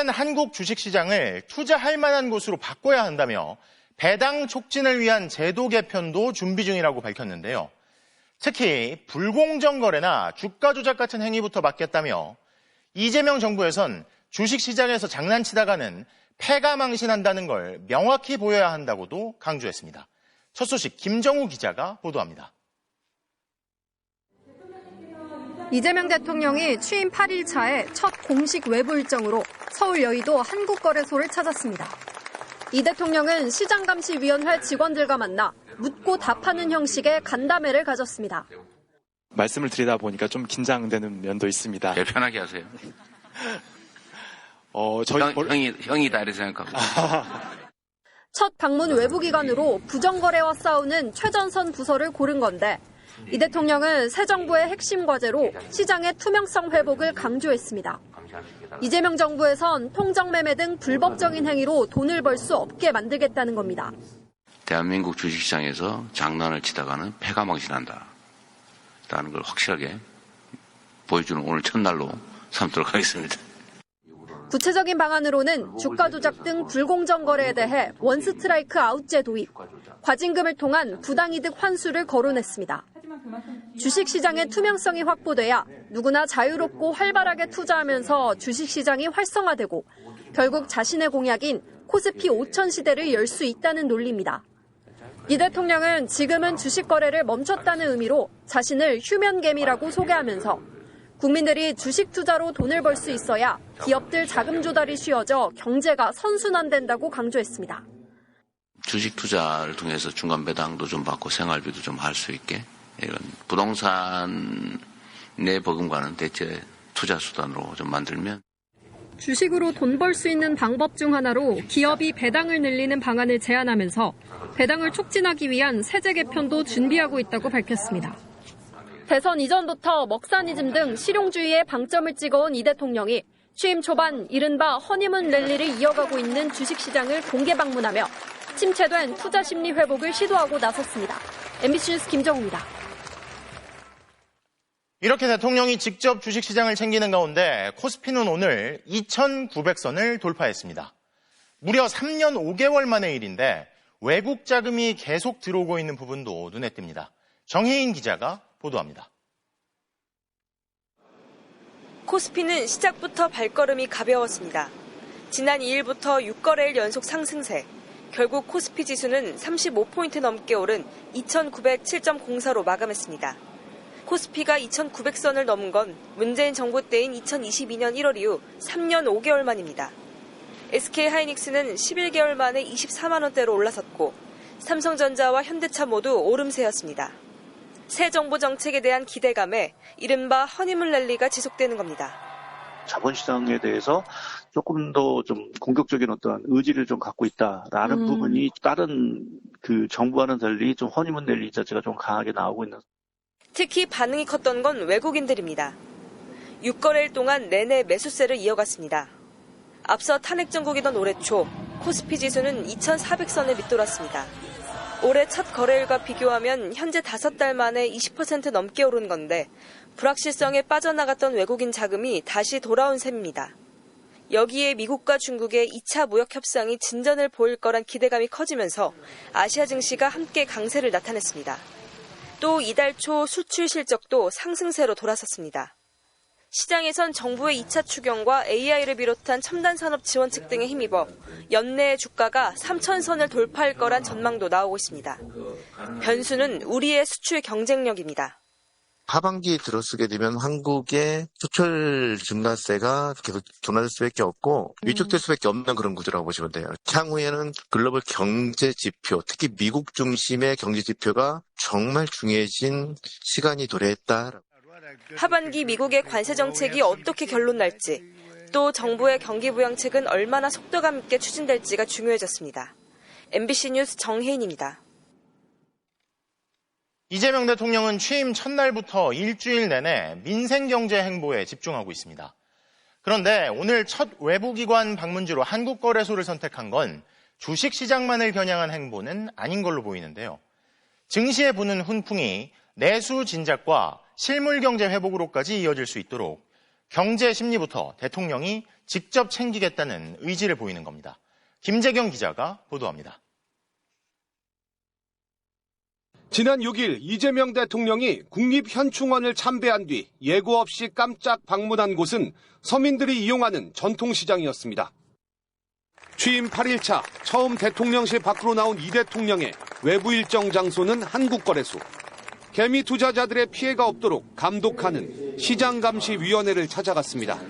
이젠 한국 주식시장을 투자할 만한 곳으로 바꿔야 한다며 배당 촉진을 위한 제도 개편도 준비 중이라고 밝혔는데요. 특히 불공정 거래나 주가 조작 같은 행위부터 막겠다며 이재명 정부에선 주식시장에서 장난치다가는 패가 망신한다는 걸 명확히 보여야 한다고도 강조했습니다. 첫 소식 김정우 기자가 보도합니다. 이재명 대통령이 취임 8일 차에 첫 공식 외부 일정으로 서울 여의도 한국거래소를 찾았습니다. 이 대통령은 시장감시위원회 직원들과 만나 묻고 답하는 형식의 간담회를 가졌습니다. 말씀을 드리다 보니까 좀 긴장되는 면도 있습니다. 네, 편하게 하세요. 형이다 이렇게 생각하고. 첫 방문 외부기관으로 부정거래와 싸우는 최전선 부서를 고른 건데 이 대통령은 새 정부의 핵심 과제로 시장의 투명성 회복을 강조했습니다. 이재명 정부에선 통정매매 등 불법적인 행위로 돈을 벌 수 없게 만들겠다는 겁니다. 대한민국 주식시장에서 장난을 치다가는 패가 망신한다. 라는 걸 확실하게 보여주는 오늘 첫날로 삼도록 하겠습니다. 구체적인 방안으로는 주가 조작 등 불공정 거래에 대해 원스트라이크 아웃제 도입, 과징금을 통한 부당이득 환수를 거론했습니다. 주식시장의 투명성이 확보돼야 누구나 자유롭고 활발하게 투자하면서 주식시장이 활성화되고 결국 자신의 공약인 코스피 5천 시대를 열 수 있다는 논리입니다. 이 대통령은 지금은 주식 거래를 멈췄다는 의미로 자신을 휴면개미라고 소개하면서 국민들이 주식 투자로 돈을 벌 수 있어야 기업들 자금 조달이 쉬워져 경제가 선순환된다고 강조했습니다. 주식 투자를 통해서 중간 배당도 좀 받고 생활비도 좀 할 수 있게 이런 부동산 내 버금가는 대체 투자 수단으로 좀 만들면 주식으로 돈 벌 수 있는 방법 중 하나로 기업이 배당을 늘리는 방안을 제안하면서 배당을 촉진하기 위한 세제 개편도 준비하고 있다고 밝혔습니다. 대선 이전부터 먹사니즘 등 실용주의에 방점을 찍어온 이 대통령이 취임 초반 이른바 허니문 랠리를 이어가고 있는 주식시장을 공개 방문하며 침체된 투자 심리 회복을 시도하고 나섰습니다. MBC 뉴스 김정우입니다. 이렇게 대통령이 직접 주식시장을 챙기는 가운데 코스피는 오늘 2,900선을 돌파했습니다. 무려 3년 5개월 만의 일인데 외국 자금이 계속 들어오고 있는 부분도 눈에 띕니다. 정혜인 기자가 보도합니다. 코스피는 시작부터 발걸음이 가벼웠습니다. 지난 2일부터 6거래일 연속 상승세. 결국 코스피 지수는 35포인트 넘게 오른 2,907.04로 마감했습니다. 코스피가 2,900선을 넘은 건 문재인 정부 때인 2022년 1월 이후 3년 5개월 만입니다. SK하이닉스는 11개월 만에 24만 원대로 올라섰고 삼성전자와 현대차 모두 오름세였습니다. 새 정부 정책에 대한 기대감에 이른바 허니문 랠리가 지속되는 겁니다. 자본시장에 대해서 조금 더 좀 공격적인 어떤 의지를 좀 갖고 있다라는 부분이 다른 그 정부와는 달리 좀 허니문 랠리 자체가 좀 강하게 나오고 있는. 특히 반응이 컸던 건 외국인들입니다. 6거래일 동안 내내 매수세를 이어갔습니다. 앞서 탄핵 정국이던 올해 초 코스피 지수는 2,400선을 밑돌았습니다. 올해 첫 거래일과 비교하면 현재 5달 만에 20% 넘게 오른 건데 불확실성에 빠져나갔던 외국인 자금이 다시 돌아온 셈입니다. 여기에 미국과 중국의 2차 무역 협상이 진전을 보일 거란 기대감이 커지면서 아시아 증시가 함께 강세를 나타냈습니다. 또 이달 초 수출 실적도 상승세로 돌아섰습니다. 시장에선 정부의 2차 추경과 AI를 비롯한 첨단 산업 지원책 등에 힘입어 연내 주가가 3,000선을 돌파할 거란 전망도 나오고 있습니다. 변수는 우리의 수출 경쟁력입니다. 하반기에 들어서게 되면 한국의 수출 증가세가 계속 둔화될 수밖에 없고 위축될 수밖에 없는 그런 구조라고 보시면 돼요. 향후에는 글로벌 경제 지표, 특히 미국 중심의 경제 지표가 정말 중요해진 시간이 도래했다. 하반기 미국의 관세 정책이 어떻게 결론 날지, 또 정부의 경기 부양책은 얼마나 속도감 있게 추진될지가 중요해졌습니다. MBC 뉴스 정혜인입니다. 이재명 대통령은 취임 첫날부터 일주일 내내 민생경제 행보에 집중하고 있습니다. 그런데 오늘 첫 외부기관 방문지로 한국거래소를 선택한 건 주식시장만을 겨냥한 행보는 아닌 걸로 보이는데요. 증시에 부는 훈풍이 내수 진작과 실물경제 회복으로까지 이어질 수 있도록 경제 심리부터 대통령이 직접 챙기겠다는 의지를 보이는 겁니다. 김재경 기자가 보도합니다. 지난 6일 이재명 대통령이 국립현충원을 참배한 뒤 예고 없이 깜짝 방문한 곳은 서민들이 이용하는 전통시장이었습니다. 취임 8일차 처음 대통령실 밖으로 나온 이 대통령의 외부 일정 장소는 한국거래소. 개미 투자자들의 피해가 없도록 감독하는 시장감시위원회를 찾아갔습니다.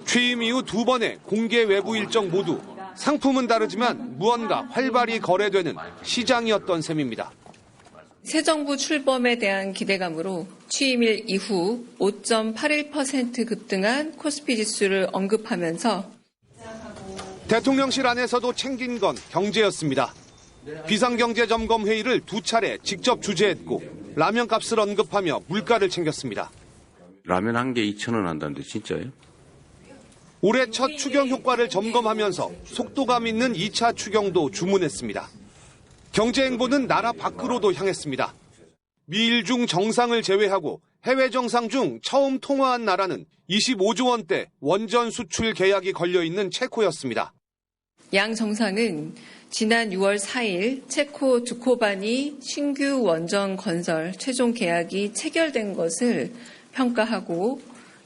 취임 이후 2번의 공개 외부 일정 모두 상품은 다르지만 무언가 활발히 거래되는 시장이었던 셈입니다. 새 정부 출범에 대한 기대감으로 취임일 이후 5.81% 급등한 코스피 지수를 언급하면서 대통령실 안에서도 챙긴 건 경제였습니다. 비상경제점검회의를 2차례 직접 주재했고 라면값을 언급하며 물가를 챙겼습니다. 라면 한 개 2,000원 한다는데 진짜예요? 올해 첫 추경 효과를 점검하면서 속도감 있는 2차 추경도 주문했습니다. 경제 행보는 나라 밖으로도 향했습니다. 미일 중 정상을 제외하고 해외 정상 중 처음 통화한 나라는 25조 원대 원전 수출 계약이 걸려있는 체코였습니다. 양 정상은 지난 6월 4일 체코 두코바니 신규 원전 건설 최종 계약이 체결된 것을 평가하고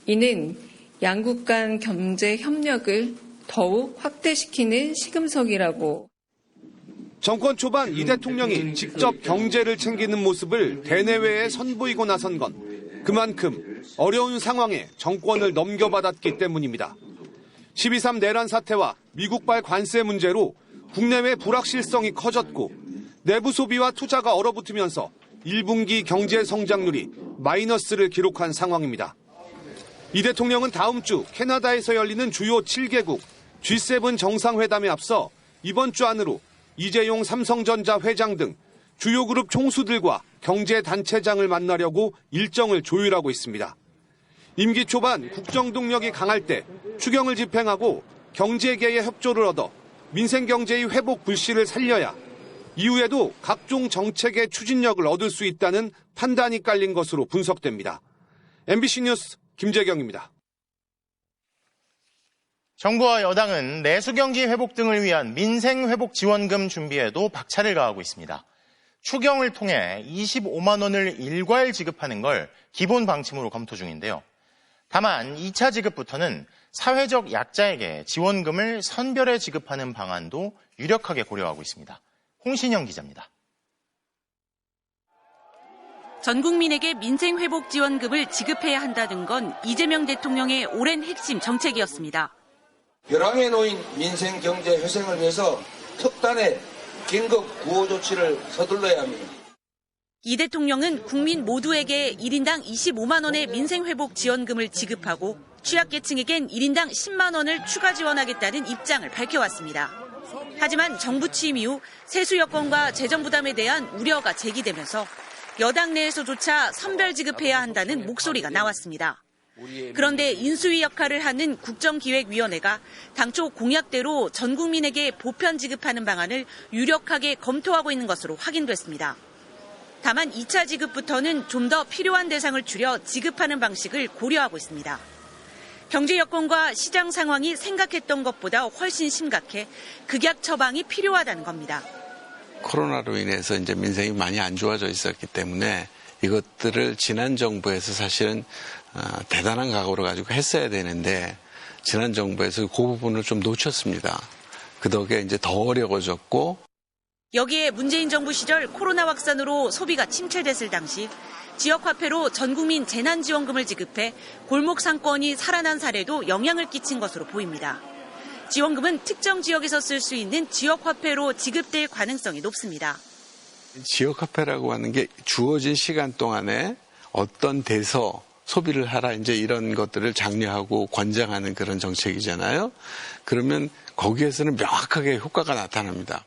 이는 양국 간 경제 협력을 더욱 확대시키는 시금석이라고. 정권 초반 이 대통령이 직접 경제를 챙기는 모습을 대내외에 선보이고 나선 건 그만큼 어려운 상황에 정권을 넘겨받았기 때문입니다. 12.3 내란 사태와 미국발 관세 문제로 국내외 불확실성이 커졌고 내부 소비와 투자가 얼어붙으면서 1분기 경제 성장률이 마이너스를 기록한 상황입니다. 이 대통령은 다음 주 캐나다에서 열리는 주요 7개국 G7 정상회담에 앞서 이번 주 안으로 이재용 삼성전자 회장 등 주요 그룹 총수들과 경제단체장을 만나려고 일정을 조율하고 있습니다. 임기 초반 국정동력이 강할 때 추경을 집행하고 경제계의 협조를 얻어 민생경제의 회복 불씨를 살려야 이후에도 각종 정책의 추진력을 얻을 수 있다는 판단이 깔린 것으로 분석됩니다. MBC 뉴스 김재경입니다. 정부와 여당은 내수경기 회복 등을 위한 민생회복지원금 준비에도 박차를 가하고 있습니다. 추경을 통해 25만 원을 일괄 지급하는 걸 기본 방침으로 검토 중인데요. 다만 2차 지급부터는 사회적 약자에게 지원금을 선별해 지급하는 방안도 유력하게 고려하고 있습니다. 홍신영 기자입니다. 전 국민에게 민생회복지원금을 지급해야 한다는 건 이재명 대통령의 오랜 핵심 정책이었습니다. 벼랑에 놓인 민생 경제 회생을 위해서 특단의 긴급 구호 조치를 서둘러야 합니다. 이 대통령은 국민 모두에게 1인당 25만 원의 민생회복 지원금을 지급하고 취약계층에겐 1인당 10만 원을 추가 지원하겠다는 입장을 밝혀왔습니다. 하지만 정부 취임 이후 세수 여건과 재정 부담에 대한 우려가 제기되면서 여당 내에서조차 선별 지급해야 한다는 목소리가 나왔습니다. 그런데 인수위 역할을 하는 국정기획위원회가 당초 공약대로 전 국민에게 보편 지급하는 방안을 유력하게 검토하고 있는 것으로 확인됐습니다. 다만 2차 지급부터는 좀 더 필요한 대상을 줄여 지급하는 방식을 고려하고 있습니다. 경제 여건과 시장 상황이 생각했던 것보다 훨씬 심각해 극약 처방이 필요하다는 겁니다. 코로나로 인해서 이제 민생이 많이 안 좋아져 있었기 때문에 이것들을 지난 정부에서 사실은 대단한 각오를 가지고 했어야 되는데 지난 정부에서 그 부분을 좀 놓쳤습니다. 그 덕에 이제 더 어려워졌고 여기에 문재인 정부 시절 코로나 확산으로 소비가 침체됐을 당시 지역화폐로 전 국민 재난지원금을 지급해 골목 상권이 살아난 사례도 영향을 끼친 것으로 보입니다. 지원금은 특정 지역에서 쓸 수 있는 지역화폐로 지급될 가능성이 높습니다. 지역화폐라고 하는 게 주어진 시간 동안에 어떤 데서 소비를 하라 이제 이런 것들을 장려하고 권장하는 그런 정책이잖아요. 그러면 거기에서는 명확하게 효과가 나타납니다.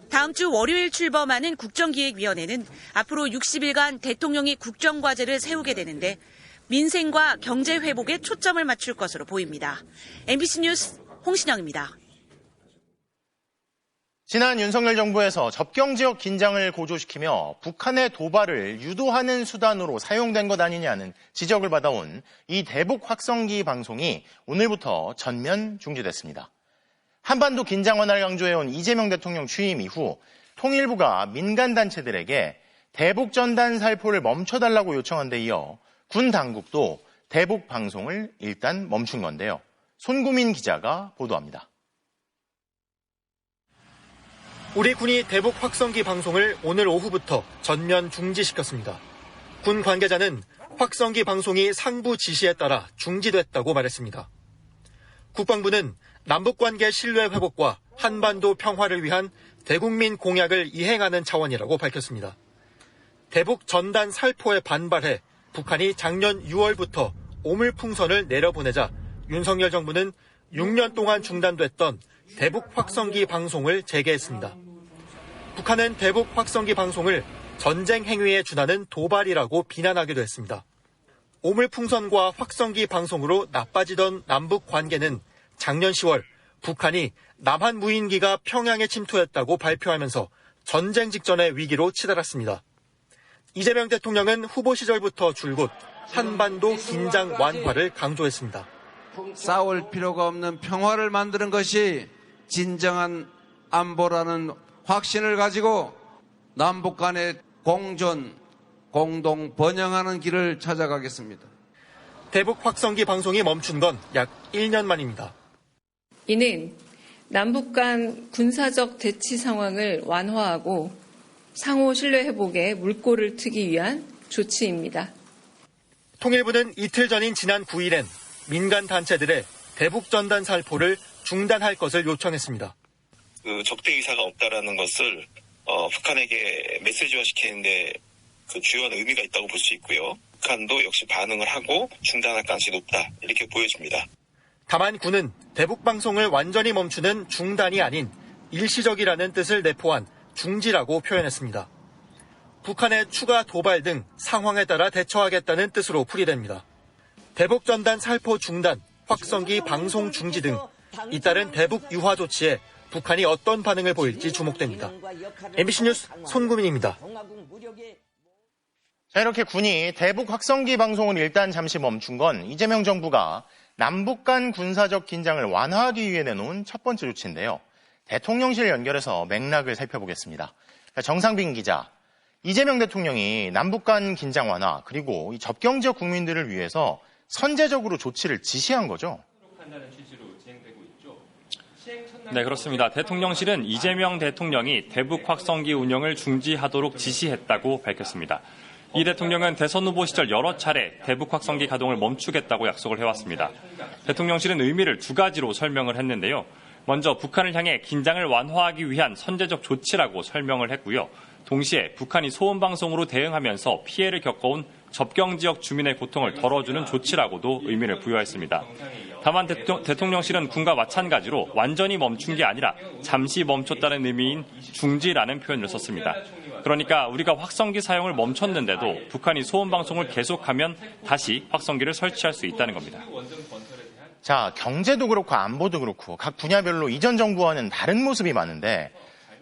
다음 주 월요일 출범하는 국정기획위원회는 앞으로 60일간 대통령이 국정과제를 세우게 되는데 민생과 경제 회복에 초점을 맞출 것으로 보입니다. MBC 뉴스 홍신영입니다. 지난 윤석열 정부에서 접경지역 긴장을 고조시키며 북한의 도발을 유도하는 수단으로 사용된 것 아니냐는 지적을 받아온 이 대북 확성기 방송이 오늘부터 전면 중지됐습니다. 한반도 긴장 완화를 강조해온 이재명 대통령 취임 이후 통일부가 민간단체들에게 대북 전단 살포를 멈춰달라고 요청한 데 이어 군 당국도 대북 방송을 일단 멈춘 건데요. 손구민 기자가 보도합니다. 우리 군이 대북 확성기 방송을 오늘 오후부터 전면 중지시켰습니다. 군 관계자는 확성기 방송이 상부 지시에 따라 중지됐다고 말했습니다. 국방부는 남북관계 신뢰 회복과 한반도 평화를 위한 대국민 공약을 이행하는 차원이라고 밝혔습니다. 대북 전단 살포에 반발해 북한이 작년 6월부터 오물풍선을 내려보내자 윤석열 정부는 6년 동안 중단됐던 대북 확성기 방송을 재개했습니다. 북한은 대북 확성기 방송을 전쟁 행위에 준하는 도발이라고 비난하기도 했습니다. 오물풍선과 확성기 방송으로 나빠지던 남북 관계는 작년 10월 북한이 남한 무인기가 평양에 침투했다고 발표하면서 전쟁 직전의 위기로 치달았습니다. 이재명 대통령은 후보 시절부터 줄곧 한반도 긴장 완화를 강조했습니다. 싸울 필요가 없는 평화를 만드는 것이 진정한 안보라는 확신을 가지고 남북 간의 공존, 공동 번영하는 길을 찾아가겠습니다. 대북 확성기 방송이 멈춘 건 약 1년 만입니다. 이는 남북 간 군사적 대치 상황을 완화하고 상호 신뢰 회복에 물꼬를 트기 위한 조치입니다. 통일부는 이틀 전인 지난 9일엔 민간 단체들의 대북 전단 살포를 중단할 것을 요청했습니다. 적대 의사가 없다라는 것을 북한에게 메시지화시키는데 주요한 의미가 있다고 볼 수 있고요. 북한도 역시 반응을 하고 중단할 가능성이 높다 이렇게 보여집니다. 다만 군은 대북 방송을 완전히 멈추는 중단이 아닌 일시적이라는 뜻을 내포한 중지라고 표현했습니다. 북한의 추가 도발 등 상황에 따라 대처하겠다는 뜻으로 풀이됩니다. 대북 전단 살포 중단, 확성기 방송 중지 등 잇따른 대북 유화 조치에 북한이 어떤 반응을 보일지 주목됩니다. MBC 뉴스 손구민입니다. 자, 이렇게 군이 대북 확성기 방송을 일단 잠시 멈춘 건 이재명 정부가 남북 간 군사적 긴장을 완화하기 위해 내놓은 첫 번째 조치인데요. 대통령실 연결해서 맥락을 살펴보겠습니다. 정상빈 기자, 이재명 대통령이 남북 간 긴장 완화 그리고 이 접경 지역 국민들을 위해서 선제적으로 조치를 지시한 거죠? 네, 그렇습니다. 대통령실은 이재명 대통령이 대북 확성기 운영을 중지하도록 지시했다고 밝혔습니다. 이 대통령은 대선 후보 시절 여러 차례 대북 확성기 가동을 멈추겠다고 약속을 해왔습니다. 대통령실은 의미를 두 가지로 설명을 했는데요. 먼저 북한을 향해 긴장을 완화하기 위한 선제적 조치라고 설명을 했고요. 동시에 북한이 소음방송으로 대응하면서 피해를 겪어온 접경지역 주민의 고통을 덜어주는 조치라고도 의미를 부여했습니다. 다만 대통령실은 군과 마찬가지로 완전히 멈춘 게 아니라 잠시 멈췄다는 의미인 중지라는 표현을 썼습니다. 그러니까 우리가 확성기 사용을 멈췄는데도 북한이 소음방송을 계속하면 다시 확성기를 설치할 수 있다는 겁니다. 자, 경제도 그렇고 안보도 그렇고 각 분야별로 이전 정부와는 다른 모습이 많은데,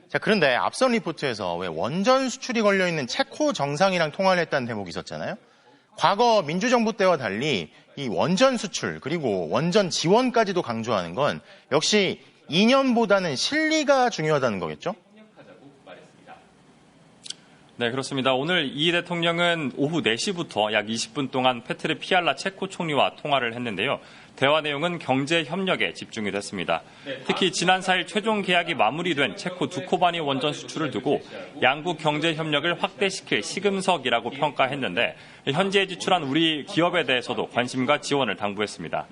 자, 그런데 앞선 리포트에서 왜 원전 수출이 걸려있는 체코 정상이랑 통화를 했다는 대목이 있었잖아요. 과거 민주정부 때와 달리 이 원전 수출 그리고 원전 지원까지도 강조하는 건 역시 이념보다는 실리가 중요하다는 거겠죠? 네, 그렇습니다. 오늘 이 대통령은 오후 4시부터 약 20분 동안 페트르 피알라 체코 총리와 통화를 했는데요. 대화 내용은 경제 협력에 집중이 됐습니다. 특히 지난 4일 최종 계약이 마무리된 체코 두코바니 원전 수출을 두고 양국 경제 협력을 확대시킬 시금석이라고 평가했는데 현재 지출한 우리 기업에 대해서도 관심과 지원을 당부했습니다.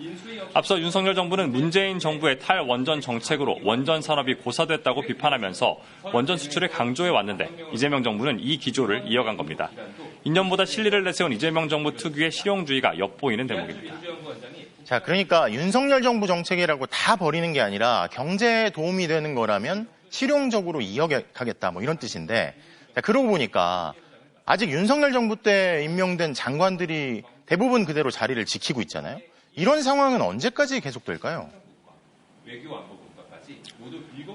앞서 윤석열 정부는 문재인 정부의 탈원전 정책으로 원전 산업이 고사됐다고 비판하면서 원전 수출을 강조해 왔는데 이재명 정부는 이 기조를 이어간 겁니다. 이념보다 실리를 내세운 이재명 정부 특유의 실용주의가 엿보이는 대목입니다. 자, 그러니까 윤석열 정부 정책이라고 다 버리는 게 아니라 경제에 도움이 되는 거라면 실용적으로 이어가겠다 뭐 이런 뜻인데, 자, 그러고 보니까 아직 윤석열 정부 때 임명된 장관들이 대부분 그대로 자리를 지키고 있잖아요. 이런 상황은 언제까지 계속될까요?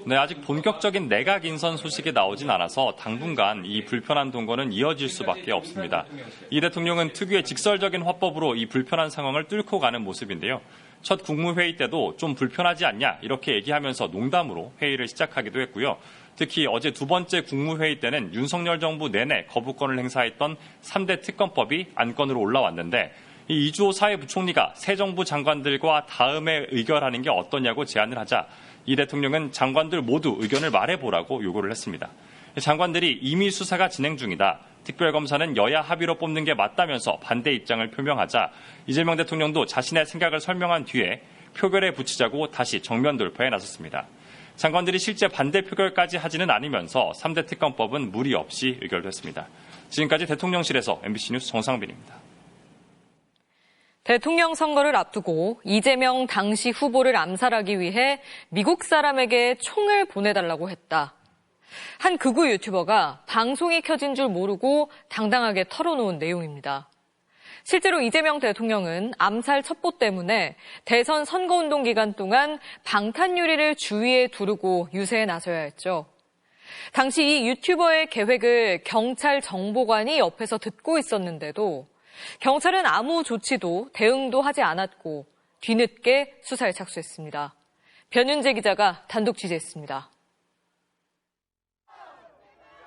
네, 아직 본격적인 내각 인선 소식이 나오진 않아서 당분간 이 불편한 동거는 이어질 수밖에 없습니다. 이 대통령은 특유의 직설적인 화법으로 이 불편한 상황을 뚫고 가는 모습인데요. 첫 국무회의 때도 좀 불편하지 않냐 이렇게 얘기하면서 농담으로 회의를 시작하기도 했고요. 특히 어제 두 번째 국무회의 때는 윤석열 정부 내내 거부권을 행사했던 3대 특검법이 안건으로 올라왔는데 이 이주호 사회부총리가 새 정부 장관들과 다음에 의결하는 게 어떠냐고 제안을 하자 이 대통령은 장관들 모두 의견을 말해보라고 요구를 했습니다. 장관들이 이미 수사가 진행 중이다. 특별검사는 여야 합의로 뽑는 게 맞다면서 반대 입장을 표명하자 이재명 대통령도 자신의 생각을 설명한 뒤에 표결에 붙이자고 다시 정면 돌파에 나섰습니다. 장관들이 실제 반대 표결까지 하지는 않으면서 3대 특검법은 무리 없이 의결됐습니다. 지금까지 대통령실에서 MBC 뉴스 정상빈입니다. 대통령 선거를 앞두고 이재명 당시 후보를 암살하기 위해 미국 사람에게 총을 보내달라고 했다. 한 극우 유튜버가 방송이 켜진 줄 모르고 당당하게 털어놓은 내용입니다. 실제로 이재명 대통령은 암살 첩보 때문에 대선 선거운동 기간 동안 방탄유리를 주위에 두르고 유세에 나서야 했죠. 당시 이 유튜버의 계획을 경찰 정보관이 옆에서 듣고 있었는데도 경찰은 아무 조치도 대응도 하지 않았고 뒤늦게 수사에 착수했습니다. 변윤재 기자가 단독 취재했습니다.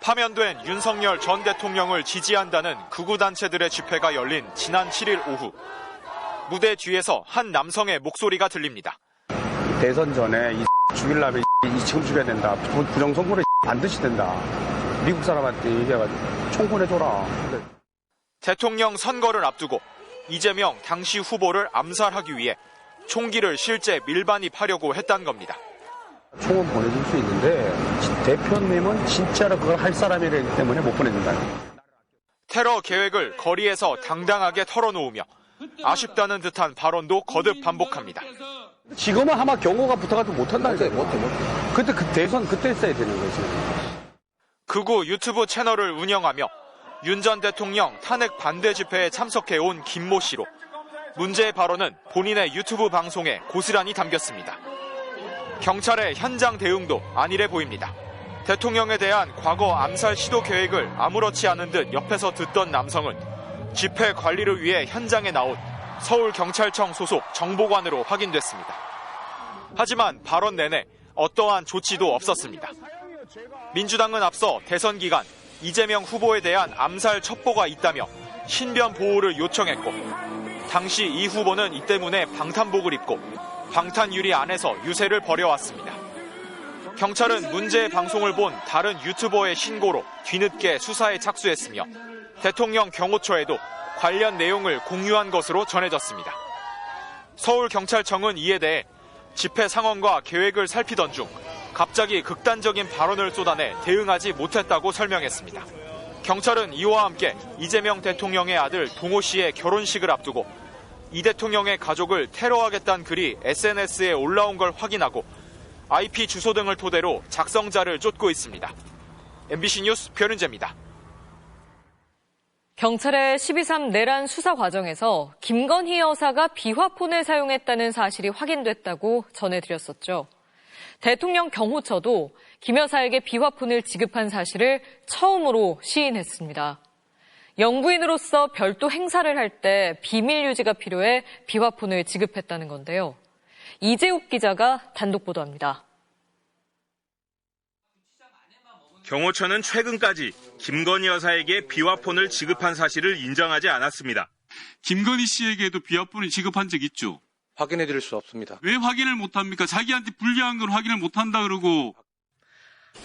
파면된 윤석열 전 대통령을 지지한다는 극우단체들의 집회가 열린 지난 7일 오후. 무대 뒤에서 한 남성의 목소리가 들립니다. 대선 전에 죽이려면 지금 죽여야 된다. 부정선거를 반드시 된다. 미국 사람한테 얘기해가지고 총 보내줘라. 대통령 선거를 앞두고 이재명 당시 후보를 암살하기 위해 총기를 실제 밀반입하려고 했다는 겁니다. 총은 보내줄 수 있는데 대표님은 진짜로 그걸 할 사람이기 때문에 못 보내준다. 테러 계획을 거리에서 당당하게 털어놓으며 아쉽다는 듯한 발언도 거듭 반복합니다. 지금은 아마 경호가 붙어가지고 못한다니까요. 못해. 그때 그 대선 그때 했어야 되는 거지. 극우 유튜브 채널을 운영하며 윤 전 대통령 탄핵 반대 집회에 참석해온 김모 씨로 문제의 발언은 본인의 유튜브 방송에 고스란히 담겼습니다. 경찰의 현장 대응도 안일해 보입니다. 대통령에 대한 과거 암살 시도 계획을 아무렇지 않은 듯 옆에서 듣던 남성은 집회 관리를 위해 현장에 나온 서울경찰청 소속 정보관으로 확인됐습니다. 하지만 발언 내내 어떠한 조치도 없었습니다. 민주당은 앞서 대선 기간 이재명 후보에 대한 암살 첩보가 있다며 신변 보호를 요청했고 당시 이 후보는 이 때문에 방탄복을 입고 방탄유리 안에서 유세를 벌여왔습니다. 경찰은 문제의 방송을 본 다른 유튜버의 신고로 뒤늦게 수사에 착수했으며 대통령 경호처에도 관련 내용을 공유한 것으로 전해졌습니다. 서울경찰청은 이에 대해 집회 상황과 계획을 살피던 중 갑자기 극단적인 발언을 쏟아내 대응하지 못했다고 설명했습니다. 경찰은 이와 함께 이재명 대통령의 아들 동호 씨의 결혼식을 앞두고 이 대통령의 가족을 테러하겠다는 글이 SNS에 올라온 걸 확인하고 IP 주소 등을 토대로 작성자를 쫓고 있습니다. MBC 뉴스 변은재입니다. 경찰의 12.3 내란 수사 과정에서 김건희 여사가 비화폰을 사용했다는 사실이 확인됐다고 전해드렸었죠. 대통령 경호처도 김 여사에게 비화폰을 지급한 사실을 처음으로 시인했습니다. 영부인으로서 별도 행사를 할 때 비밀 유지가 필요해 비화폰을 지급했다는 건데요. 이재욱 기자가 단독 보도합니다. 경호처는 최근까지 김건희 여사에게 비화폰을 지급한 사실을 인정하지 않았습니다. 김건희 씨에게도 비화폰을 지급한 적 있죠? 확인해 드릴 수 없습니다. 왜 확인을 못합니까? 자기한테 불리한 걸 확인을 못한다 그러고.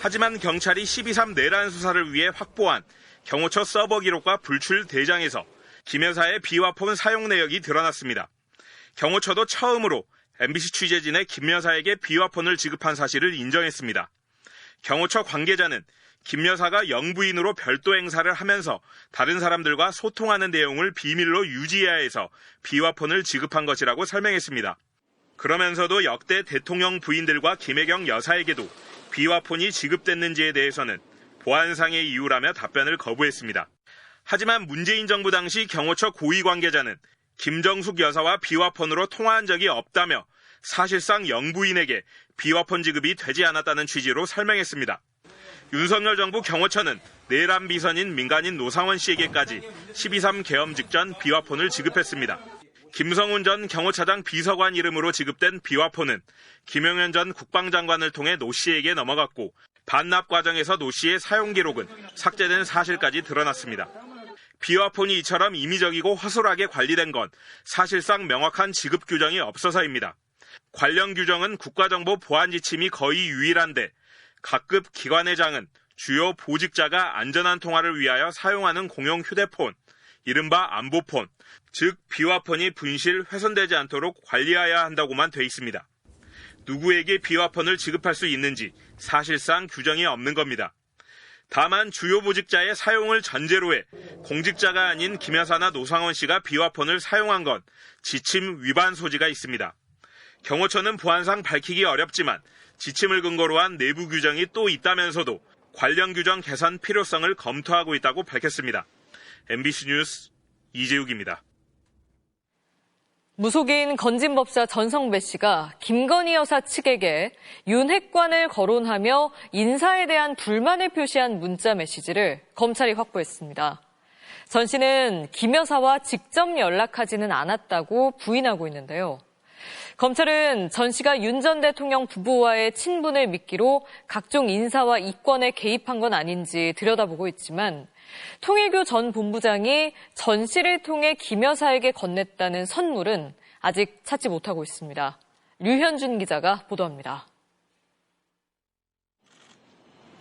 하지만 경찰이 12.3 내란 수사를 위해 확보한 경호처 서버 기록과 불출 대장에서 김 여사의 비화폰 사용 내역이 드러났습니다. 경호처도 처음으로 MBC 취재진의 김 여사에게 비화폰을 지급한 사실을 인정했습니다. 경호처 관계자는 김 여사가 영부인으로 별도 행사를 하면서 다른 사람들과 소통하는 내용을 비밀로 유지해야 해서 비화폰을 지급한 것이라고 설명했습니다. 그러면서도 역대 대통령 부인들과 김혜경 여사에게도 비화폰이 지급됐는지에 대해서는 보안상의 이유라며 답변을 거부했습니다. 하지만 문재인 정부 당시 경호처 고위 관계자는 김정숙 여사와 비화폰으로 통화한 적이 없다며 사실상 영부인에게 비화폰 지급이 되지 않았다는 취지로 설명했습니다. 윤석열 정부 경호처는 내란 비선인 민간인 노상원 씨에게까지 12.3 계엄 직전 비화폰을 지급했습니다. 김성훈 전 경호차장 비서관 이름으로 지급된 비화폰은 김용현 전 국방장관을 통해 노 씨에게 넘어갔고 반납 과정에서 노 씨의 사용 기록은 삭제된 사실까지 드러났습니다. 비화폰이 이처럼 임의적이고 허술하게 관리된 건 사실상 명확한 지급 규정이 없어서입니다. 관련 규정은 국가정보 보안 지침이 거의 유일한데 각급 기관회장은 주요 보직자가 안전한 통화를 위하여 사용하는 공용 휴대폰, 이른바 안보폰, 즉 비화폰이 분실, 훼손되지 않도록 관리해야 한다고만 돼 있습니다. 누구에게 비화폰을 지급할 수 있는지 사실상 규정이 없는 겁니다. 다만 주요 보직자의 사용을 전제로 해 공직자가 아닌 김 여사나 노상원 씨가 비화폰을 사용한 건 지침 위반 소지가 있습니다. 경호처는 보안상 밝히기 어렵지만 지침을 근거로 한 내부 규정이 또 있다면서도 관련 규정 개선 필요성을 검토하고 있다고 밝혔습니다. MBC 뉴스 이재욱입니다. 무속인 건진법사 전성배 씨가 김건희 여사 측에게 윤핵관을 거론하며 인사에 대한 불만을 표시한 문자 메시지를 검찰이 확보했습니다. 전 씨는 김 여사와 직접 연락하지는 않았다고 부인하고 있는데요. 검찰은 전 씨가 윤 전 대통령 부부와의 친분을 미끼로 각종 인사와 이권에 개입한 건 아닌지 들여다보고 있지만 통일교 전 본부장이 전 씨를 통해 김 여사에게 건넸다는 선물은 아직 찾지 못하고 있습니다. 류현준 기자가 보도합니다.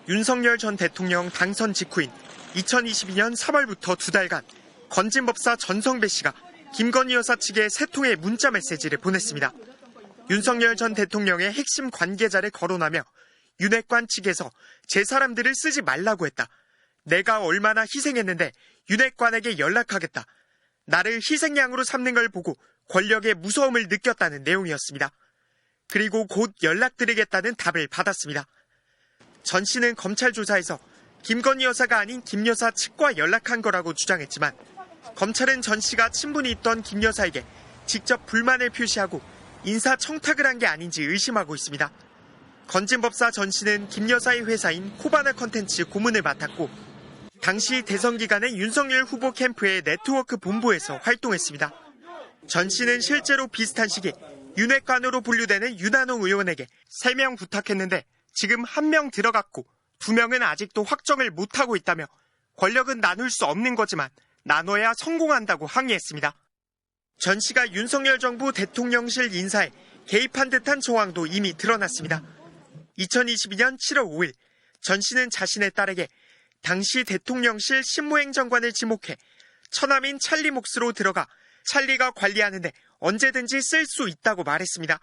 윤석열 전 대통령 당선 직후인 2022년 3월부터 2달간 건진법사 전성배 씨가 김건희 여사 측에 3통의 문자 메시지를 보냈습니다. 윤석열 전 대통령의 핵심 관계자를 거론하며 윤핵관 측에서 제 사람들을 쓰지 말라고 했다. 내가 얼마나 희생했는데 윤핵관에게 연락하겠다. 나를 희생양으로 삼는 걸 보고 권력의 무서움을 느꼈다는 내용이었습니다. 그리고 곧 연락드리겠다는 답을 받았습니다. 전 씨는 검찰 조사에서 김건희 여사가 아닌 김 여사 측과 연락한 거라고 주장했지만 검찰은 전 씨가 친분이 있던 김 여사에게 직접 불만을 표시하고 인사 청탁을 한 게 아닌지 의심하고 있습니다. 건진법사 전 씨는 김 여사의 회사인 코바나 컨텐츠 고문을 맡았고 당시 대선 기간에 윤석열 후보 캠프의 네트워크 본부에서 활동했습니다. 전 씨는 실제로 비슷한 시기에 윤핵관으로 분류되는 윤한홍 의원에게 3명 부탁했는데 지금 1명 들어갔고 2명은 아직도 확정을 못하고 있다며 권력은 나눌 수 없는 거지만 나눠야 성공한다고 항의했습니다. 전 씨가 윤석열 정부 대통령실 인사에 개입한 듯한 정황도 이미 드러났습니다. 2022년 7월 5일 전 씨는 자신의 딸에게 당시 대통령실 실무행정관을 지목해 처남인 찰리 몫으로 들어가 찰리가 관리하는데 언제든지 쓸 수 있다고 말했습니다.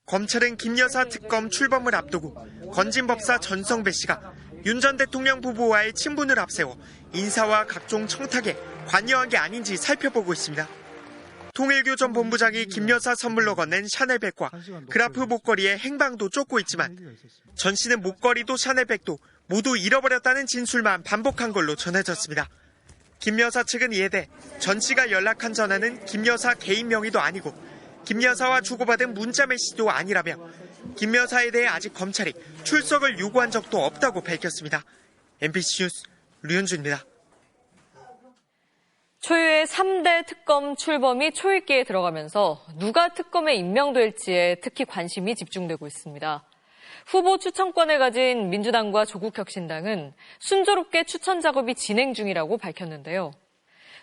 검찰은 김 여사 특검 출범을 앞두고 건진법사 전성배 씨가 윤 전 대통령 부부와의 친분을 앞세워 인사와 각종 청탁에 관여한 게 아닌지 살펴보고 있습니다. 통일교 전 본부장이 김 여사 선물로 건넨 샤넬백과 그라프 목걸이의 행방도 쫓고 있지만 전 씨는 목걸이도 샤넬백도 모두 잃어버렸다는 진술만 반복한 걸로 전해졌습니다. 김 여사 측은 이에 대해 전 씨가 연락한 전화는 김 여사 개인 명의도 아니고 김 여사와 주고받은 문자 메시지도 아니라며 김 여사에 대해 아직 검찰이 출석을 요구한 적도 없다고 밝혔습니다. MBC 뉴스 류현주입니다. 초유의 3대 특검 출범이 초읽기에 들어가면서 누가 특검에 임명될지에 특히 관심이 집중되고 있습니다. 후보 추천권을 가진 민주당과 조국혁신당은 순조롭게 추천 작업이 진행 중이라고 밝혔는데요.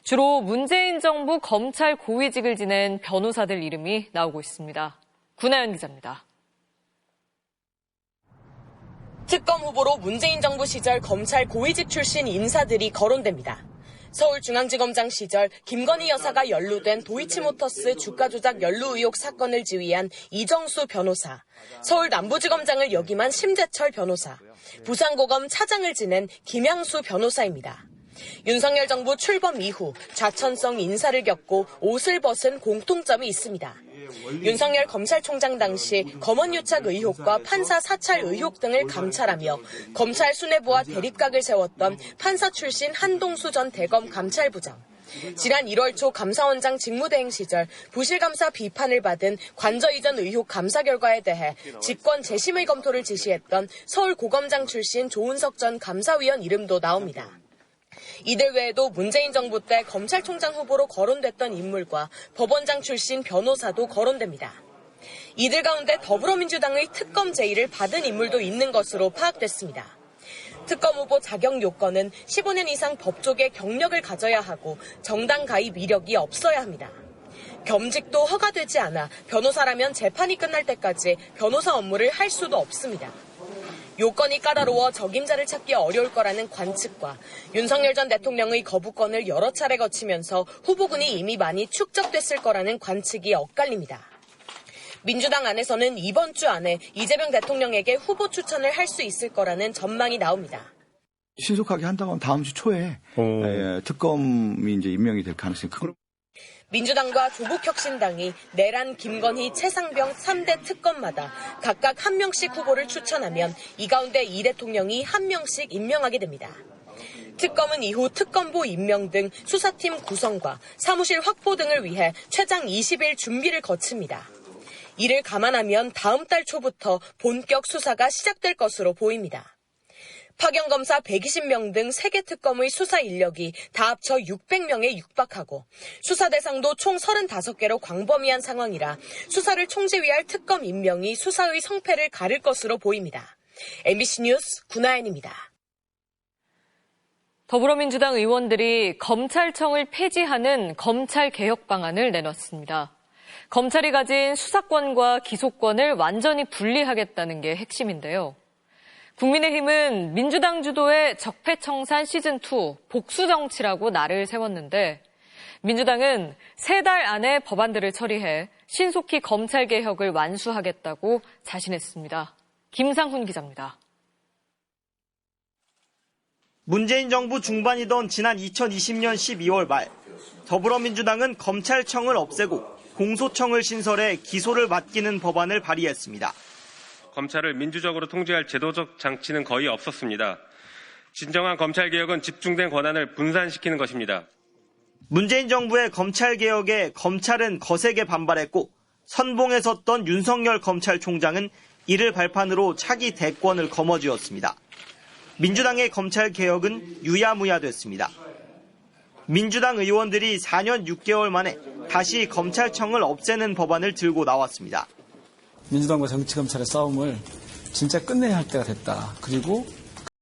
주로 문재인 정부 검찰 고위직을 지낸 변호사들 이름이 나오고 있습니다. 구나연 기자입니다. 특검 후보로 문재인 정부 시절 검찰 고위직 출신 인사들이 거론됩니다. 서울중앙지검장 시절 김건희 여사가 연루된 도이치모터스 주가 조작 연루 의혹 사건을 지휘한 이정수 변호사, 서울 남부지검장을 역임한 심재철 변호사, 부산고검 차장을 지낸 김양수 변호사입니다. 윤석열 정부 출범 이후 좌천성 인사를 겪고 옷을 벗은 공통점이 있습니다. 윤석열 검찰총장 당시 검언유착 의혹과 판사 사찰 의혹 등을 감찰하며 검찰 수뇌부와 대립각을 세웠던 판사 출신 한동수 전 대검 감찰부장, 지난 1월 초 감사원장 직무대행 시절 부실감사 비판을 받은 관저 이전 의혹 감사 결과에 대해 직권 재심의 검토를 지시했던 서울고검장 출신 조은석 전 감사위원 이름도 나옵니다. 이들 외에도 문재인 정부 때 검찰총장 후보로 거론됐던 인물과 법원장 출신 변호사도 거론됩니다. 이들 가운데 더불어민주당의 특검 제의를 받은 인물도 있는 것으로 파악됐습니다. 특검 후보 자격 요건은 15년 이상 법조계 경력을 가져야 하고 정당 가입 이력이 없어야 합니다. 겸직도 허가되지 않아 변호사라면 재판이 끝날 때까지 변호사 업무를 할 수도 없습니다. 요건이 까다로워 적임자를 찾기 어려울 거라는 관측과 윤석열 전 대통령의 거부권을 여러 차례 거치면서 후보군이 이미 많이 축적됐을 거라는 관측이 엇갈립니다. 민주당 안에서는 이번 주 안에 이재명 대통령에게 후보 추천을 할 수 있을 거라는 전망이 나옵니다. 신속하게 한다고 하면 다음 주 초에 특검이 이제 임명이 될 가능성이 크고. 민주당과 조국혁신당이 내란, 김건희, 최상병 3대 특검마다 각각 한 명씩 후보를 추천하면 이 가운데 이 대통령이 한 명씩 임명하게 됩니다. 특검은 이후 특검보 임명 등 수사팀 구성과 사무실 확보 등을 위해 최장 20일 준비를 거칩니다. 이를 감안하면 다음 달 초부터 본격 수사가 시작될 것으로 보입니다. 파견검사 120명 등 3개 특검의 수사 인력이 다 합쳐 600명에 육박하고 수사 대상도 총 35개로 광범위한 상황이라 수사를 총지휘할 특검 임명이 수사의 성패를 가를 것으로 보입니다. MBC 뉴스 구나연입니다. 더불어민주당 의원들이 검찰청을 폐지하는 검찰개혁 방안을 내놨습니다. 검찰이 가진 수사권과 기소권을 완전히 분리하겠다는 게 핵심인데요. 국민의힘은 민주당 주도의 적폐청산 시즌2 복수정치라고 날을 세웠는데 민주당은 3달 안에 법안들을 처리해 신속히 검찰개혁을 완수하겠다고 자신했습니다. 김상훈 기자입니다. 문재인 정부 중반이던 지난 2020년 12월 말 더불어민주당은 검찰청을 없애고 공소청을 신설해 기소를 맡기는 법안을 발의했습니다. 검찰을 민주적으로 통제할 제도적 장치는 거의 없었습니다. 진정한 검찰개혁은 집중된 권한을 분산시키는 것입니다. 문재인 정부의 검찰개혁에 검찰은 거세게 반발했고 선봉에 섰던 윤석열 검찰총장은 이를 발판으로 차기 대권을 거머쥐었습니다. 민주당의 검찰개혁은 유야무야됐습니다. 민주당 의원들이 4년 6개월 만에 다시 검찰청을 없애는 법안을 들고 나왔습니다. 민주당과 정치검찰의 싸움을 진짜 끝내야 할 때가 됐다. 그리고